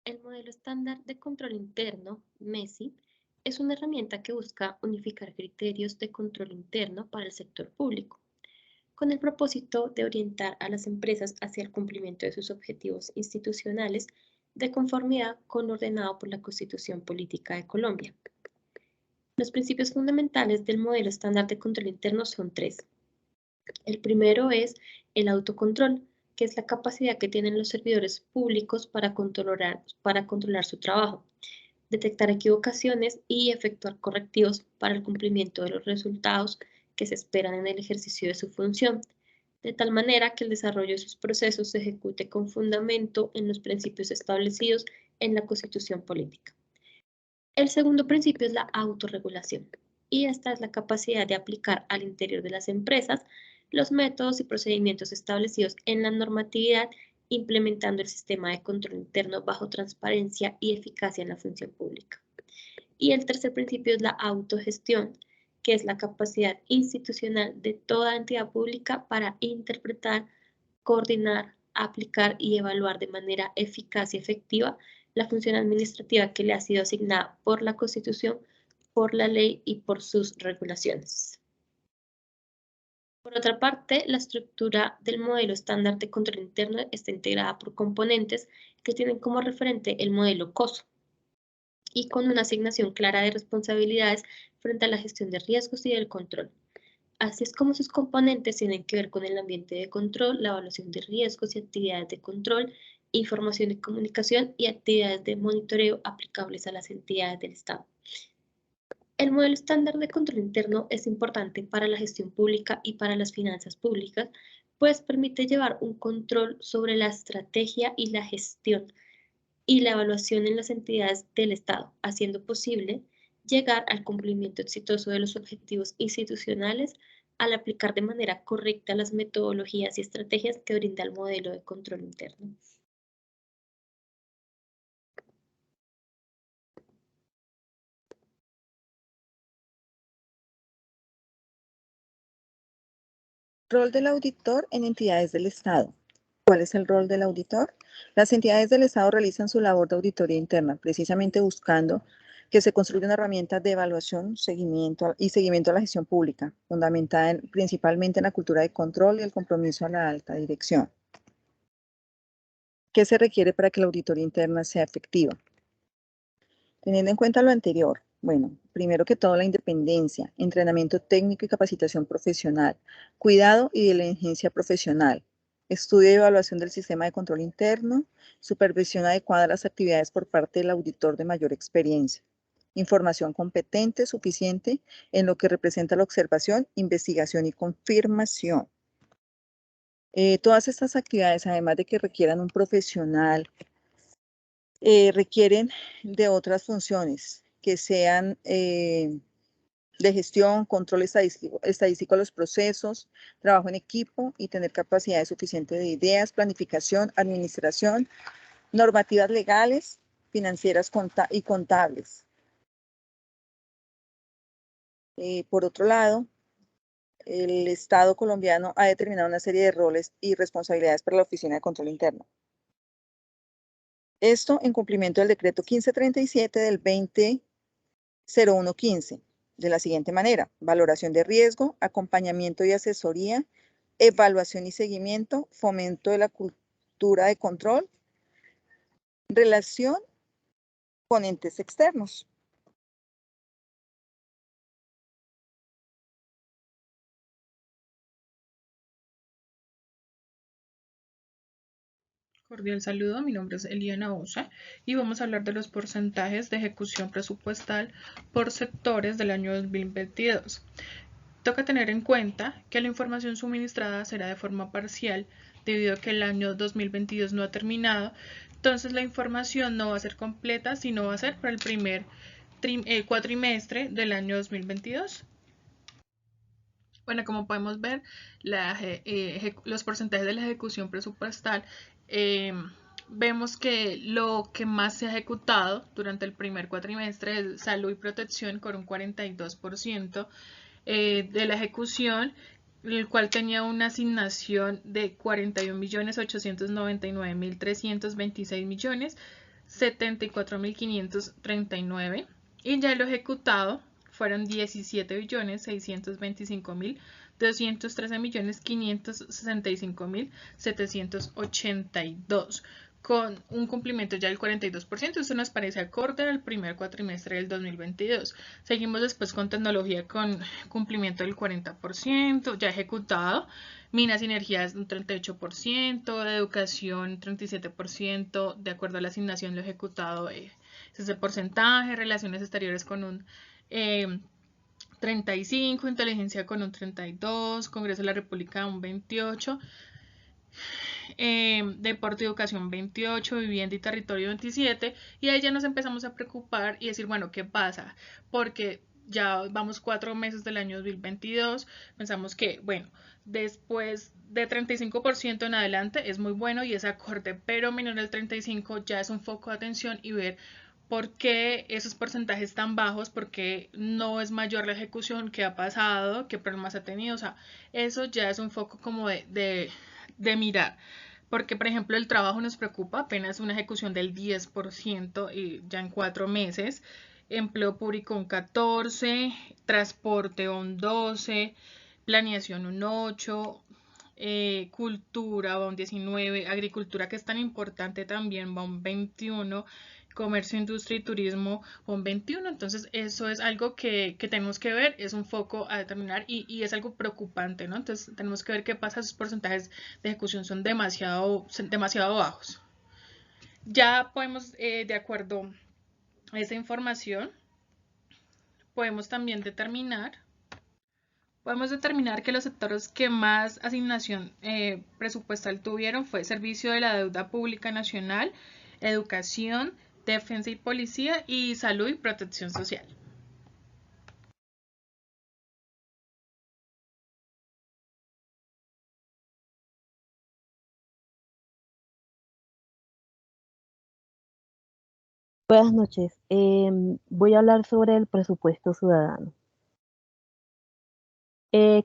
El modelo estándar de control interno, MESI, es una herramienta que busca unificar criterios de control interno para el sector público, con el propósito de orientar a las empresas hacia el cumplimiento de sus objetivos institucionales de conformidad con lo ordenado por la Constitución Política de Colombia. Los principios fundamentales del modelo estándar de control interno son tres. El primero es el autocontrol, que es la capacidad que tienen los servidores públicos para controlar su trabajo, detectar equivocaciones y efectuar correctivos para el cumplimiento de los resultados que se esperan en el ejercicio de su función, de tal manera que el desarrollo de sus procesos se ejecute con fundamento en los principios establecidos en la Constitución Política. El segundo principio es la autorregulación, y esta es la capacidad de aplicar al interior de las empresas los métodos y procedimientos establecidos en la normatividad, implementando el sistema de control interno bajo transparencia y eficacia en la función pública. Y el tercer principio es la autogestión, que es la capacidad institucional de toda entidad pública para interpretar, coordinar, aplicar y evaluar de manera eficaz y efectiva la función administrativa que le ha sido asignada por la Constitución, por la ley y por sus regulaciones. Por otra parte, la estructura del modelo estándar de control interno está integrada por componentes que tienen como referente el modelo COSO y con una asignación clara de responsabilidades frente a la gestión de riesgos y del control. Así es como sus componentes tienen que ver con el ambiente de control, la evaluación de riesgos y actividades de control, información y comunicación y actividades de monitoreo aplicables a las entidades del Estado. El modelo estándar de control interno es importante para la gestión pública y para las finanzas públicas, pues permite llevar un control sobre la estrategia y la gestión y la evaluación en las entidades del Estado, haciendo posible llegar al cumplimiento exitoso de los objetivos institucionales al aplicar de manera correcta las metodologías y estrategias que brinda el modelo de control interno. Rol del auditor en entidades del Estado. ¿Cuál es el rol del auditor? Las entidades del Estado realizan su labor de auditoría interna, precisamente buscando que se construya una herramienta de evaluación seguimiento a la gestión pública, fundamentada principalmente en la cultura de control y el compromiso a la alta dirección. ¿Qué se requiere para que la auditoría interna sea efectiva? Teniendo en cuenta lo anterior, bueno, primero que todo la independencia, entrenamiento técnico y capacitación profesional, cuidado y diligencia profesional, estudio y evaluación del sistema de control interno, supervisión adecuada de las actividades por parte del auditor de mayor experiencia, información competente, suficiente en lo que representa la observación, investigación y confirmación. Todas estas actividades, además de que requieran un profesional, requieren de otras funciones que sean de gestión, control estadístico de los procesos, trabajo en equipo y tener capacidad suficiente de ideas, planificación, administración, normativas legales, financieras y contables. Por otro lado, el Estado colombiano ha determinado una serie de roles y responsabilidades para la Oficina de Control Interno. Esto en cumplimiento del decreto 1537 del 20/01/15, de la siguiente manera: valoración de riesgo, acompañamiento y asesoría, evaluación y seguimiento, fomento de la cultura de control, relación con entes externos. Cordial saludo, mi nombre es Eliana Osa y vamos a hablar de los porcentajes de ejecución presupuestal por sectores del año 2022. Toca tener en cuenta que la información suministrada será de forma parcial debido a que el año 2022 no ha terminado, entonces la información no va a ser completa, sino va a ser para el primer cuatrimestre del año 2022. Bueno, como podemos ver, los porcentajes de la ejecución presupuestal, vemos que lo que más se ha ejecutado durante el primer cuatrimestre es salud y protección con un 42% de la ejecución, el cual tenía una asignación de 41.899.326 millones. 74.539 y ya lo ejecutado fueron 17.625.213.565.782 con un cumplimiento ya del 42%. Esto nos parece acorde al primer cuatrimestre del 2022. Seguimos después con tecnología con cumplimiento del 40% ya ejecutado. Minas y energías un 38%, de educación 37%, de acuerdo a la asignación lo ejecutado es ese porcentaje, relaciones exteriores con un 35, inteligencia con un 32, Congreso de la República un 28, deporte y educación 28, vivienda y territorio 27, y ahí ya nos empezamos a preocupar y decir, bueno, ¿qué pasa? Porque ya vamos 4 meses del año 2022, pensamos que, bueno, después de 35% en adelante es muy bueno y es acorde, pero menor del 35% ya es un foco de atención y ver por qué esos porcentajes tan bajos, por qué no es mayor la ejecución, qué ha pasado, qué problemas ha tenido, o sea, eso ya es un foco como de mirar. Porque, por ejemplo, el trabajo nos preocupa, apenas una ejecución del 10% y ya en 4 meses. Empleo público un 14%, transporte un 12%, planeación un 8%, cultura va un 19%, agricultura que es tan importante también va un 21%, comercio, industria y turismo un 21%. Entonces eso es algo que tenemos que ver, es un foco a determinar y es algo preocupante, ¿no? Entonces tenemos que ver qué pasa, esos porcentajes de ejecución son demasiado bajos. Ya podemos, de acuerdo a esa información, podemos también determinar que los sectores que más asignación presupuestal tuvieron fue servicio de la deuda pública nacional, educación, defensa y policía y salud y protección social. Buenas noches. Voy a hablar sobre el presupuesto ciudadano.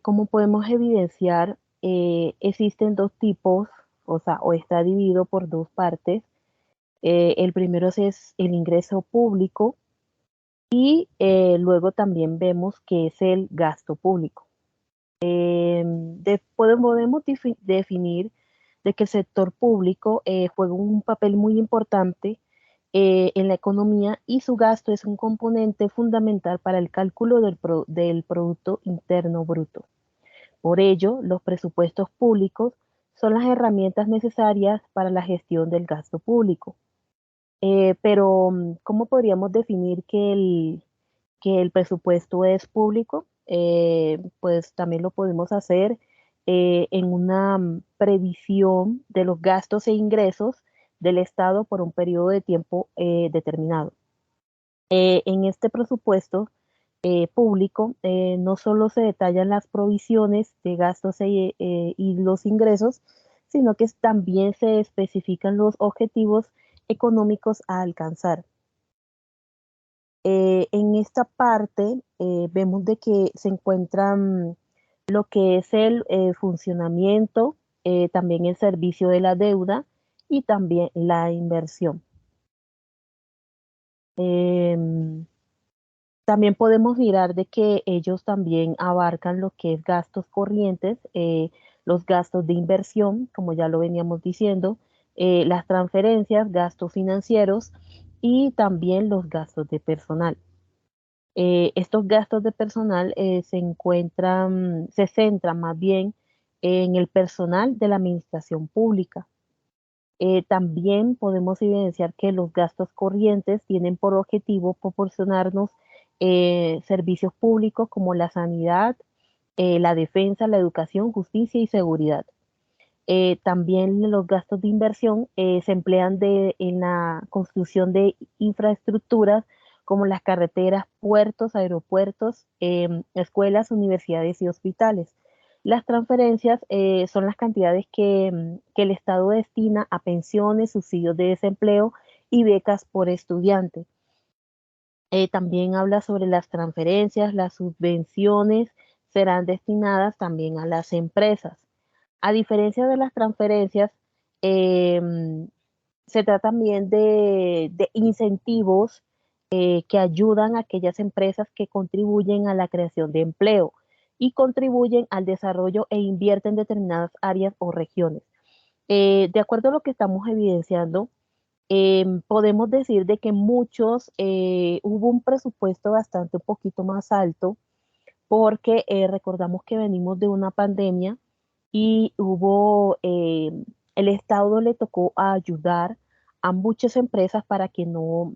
Como podemos evidenciar, existen dos tipos, o está dividido por dos partes. El primero es el ingreso público y luego también vemos que es el gasto público. Podemos definir de que el sector público juega un papel muy importante en la economía y su gasto es un componente fundamental para el cálculo del Producto Interno Bruto. Por ello, los presupuestos públicos son las herramientas necesarias para la gestión del gasto público. Pero, ¿cómo podríamos definir que el presupuesto es público? Pues también lo podemos hacer en una previsión de los gastos e ingresos del Estado por un periodo de tiempo determinado. En este presupuesto público no solo se detallan las provisiones de gastos y los ingresos, sino que también se especifican los objetivos económicos a alcanzar. En esta parte vemos de que se encuentran lo que es el funcionamiento, también el servicio de la deuda y también la inversión. También podemos mirar de que ellos también abarcan lo que es gastos corrientes, los gastos de inversión, como ya lo veníamos diciendo, las transferencias, gastos financieros y también los gastos de personal. Estos gastos de personal se centran más bien en el personal de la administración pública. También podemos evidenciar que los gastos corrientes tienen por objetivo proporcionarnos servicios públicos como la sanidad, la defensa, la educación, justicia y seguridad. También los gastos de inversión se emplean en la construcción de infraestructuras como las carreteras, puertos, aeropuertos, escuelas, universidades y hospitales. Las transferencias son las cantidades que el Estado destina a pensiones, subsidios de desempleo y becas por estudiante. También habla sobre las transferencias, las subvenciones serán destinadas también a las empresas. A diferencia de las transferencias, Se trata también de incentivos que ayudan a aquellas empresas que contribuyen a la creación de empleo y contribuyen al desarrollo e invierten en determinadas áreas o regiones. De acuerdo a lo que estamos evidenciando, podemos decir de que muchos, hubo un presupuesto bastante un poquito más alto porque recordamos que venimos de una pandemia y hubo, el Estado le tocó ayudar a muchas empresas para que no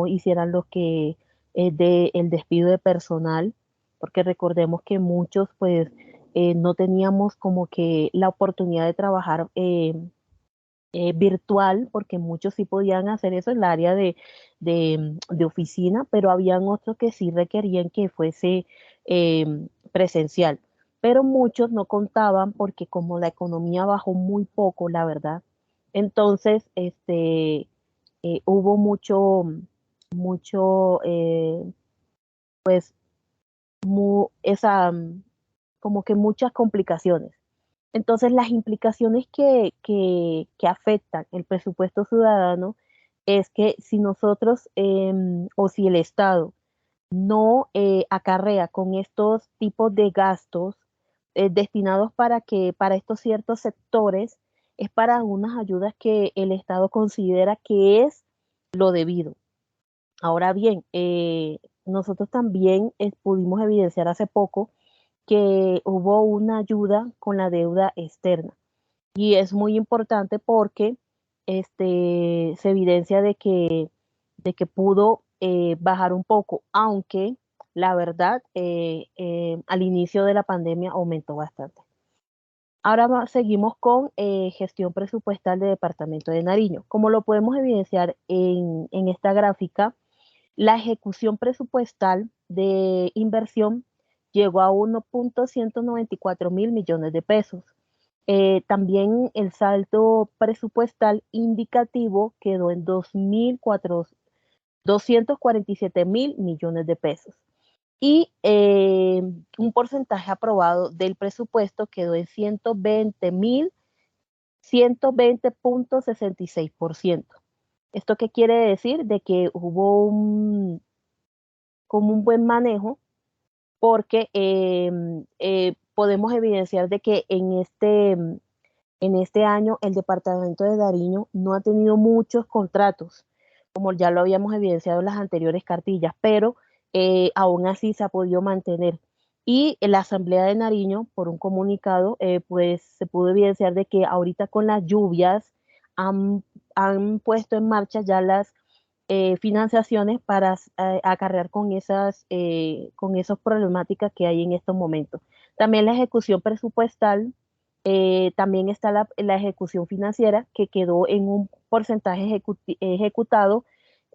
hicieran lo que es el despido de personal, porque recordemos que muchos pues no teníamos como que la oportunidad de trabajar virtual, porque muchos sí podían hacer eso en el área de oficina, pero habían otros que sí requerían que fuese presencial. Pero muchos no contaban porque como la economía bajó muy poco, la verdad, entonces hubo mucho, pues, como que muchas complicaciones. Entonces, las implicaciones que afectan el presupuesto ciudadano es que si nosotros o si el Estado no acarrea con estos tipos de gastos destinados para estos ciertos sectores, es para unas ayudas que el Estado considera que es lo debido. Ahora bien, nosotros también pudimos evidenciar hace poco que hubo una ayuda con la deuda externa. Y es muy importante porque se evidencia de que pudo bajar un poco, aunque la verdad al inicio de la pandemia aumentó bastante. Ahora seguimos con gestión presupuestal del Departamento de Nariño. Como lo podemos evidenciar en esta gráfica, la ejecución presupuestal de inversión llegó a 1.194 mil millones de pesos. También el saldo presupuestal indicativo quedó en 247 mil millones de pesos. Y un porcentaje aprobado del presupuesto quedó en 120.66%. ¿Esto qué quiere decir? De que hubo como un buen manejo porque podemos evidenciar de que en este año el departamento de Nariño no ha tenido muchos contratos, como ya lo habíamos evidenciado en las anteriores cartillas, pero aún así se ha podido mantener. Y en la Asamblea de Nariño, por un comunicado, pues se pudo evidenciar de que ahorita con las lluvias han puesto en marcha ya las financiaciones para acarrear con esas problemáticas que hay en estos momentos. También la ejecución presupuestal, también está la ejecución financiera que quedó en un porcentaje ejecutado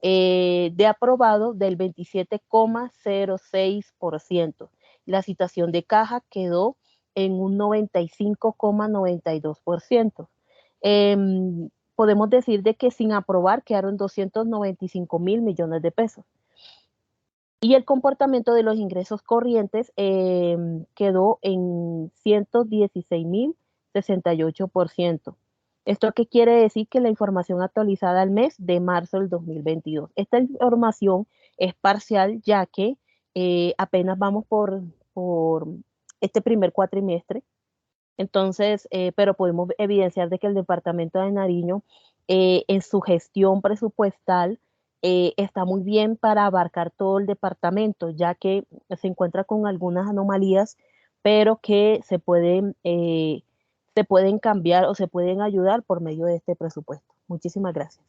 de aprobado del 27,06%. La situación de caja quedó en un 95,92%. Podemos decir de que sin aprobar quedaron 295 mil millones de pesos. Y el comportamiento de los ingresos corrientes quedó en 116.068%. ¿Esto qué quiere decir? Que la información actualizada al mes de marzo del 2022. Esta información es parcial ya que apenas vamos por este primer cuatrimestre. Entonces, pero podemos evidenciar de que el departamento de Nariño en su gestión presupuestal está muy bien para abarcar todo el departamento, ya que se encuentra con algunas anomalías, pero que se pueden cambiar o se pueden ayudar por medio de este presupuesto. Muchísimas gracias.